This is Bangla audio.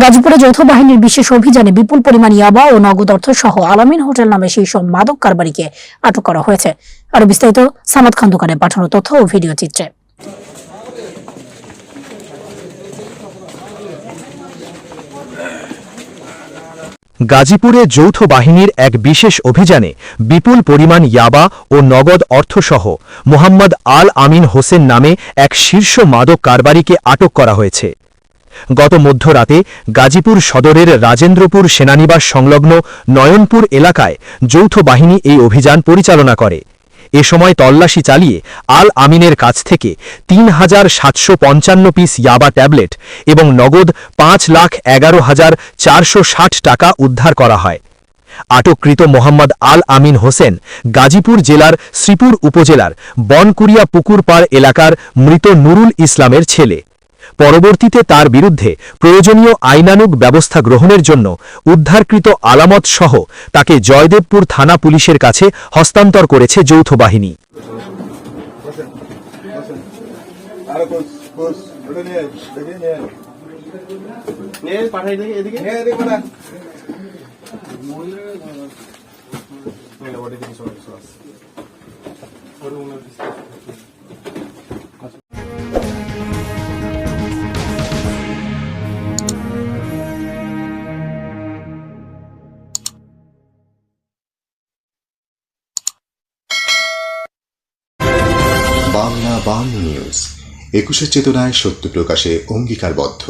গাজীপুরে যৌথ বাহিনীর বিশেষ অভিযানে বিপুল পরিমাণ ইয়াবা ও নগদ অর্থ সহ আলামিন হোটেল নামে সেই সব মাদক কারবারিকে আটক করা হয়েছে। আরো বিস্তারিত সামাদ খান দোকানে পাঠানো তথ্য ও ভিডিও চিত্রে। গাজীপুরে যৌথ বাহিনীর এক বিশেষ অভিযানে বিপুল পরিমাণ ইয়াবা ও নগদ অর্থসহ মোহাম্মদ আল আমিন হোসেন নামে এক শীর্ষ মাদক কারবারিকে আটক করা হয়েছে। গত মধ্যরাতে গাজীপুর সদরের রাজেন্দ্রপুর সেনানিবাস সংলগ্ন নয়নপুর এলাকায় যৌথ বাহিনী এই অভিযান পরিচালনা করে। এ সময় তল্লাশি চালিয়ে আল আমিনের কাছ থেকে ৩,৭৫৫ পিস ইয়াবা ট্যাবলেট এবং নগদ ৫,১১,৪৬০ টাকা উদ্ধার করা হয়। আটককৃত মোহাম্মদ আল আমিন হোসেন গাজীপুর জেলার শ্রীপুর উপজেলার বনকুড়িয়া পুকুরপাড় এলাকার মৃত নুরুল ইসলামের ছেলে। পরবর্তীতে তার বিরুদ্ধে প্রয়োজনীয় আইনানুগ ব্যবস্থা গ্রহণের জন্য উদ্ধারকৃত আলামত সহ তাকে জয়দেবপুর থানা পুলিশের কাছে হস্তান্তর করেছে যৌথ বাহিনী। বাংলা নিউজ ২১ চেতনায় সত্য প্রকাশে অঙ্গীকারবদ্ধ।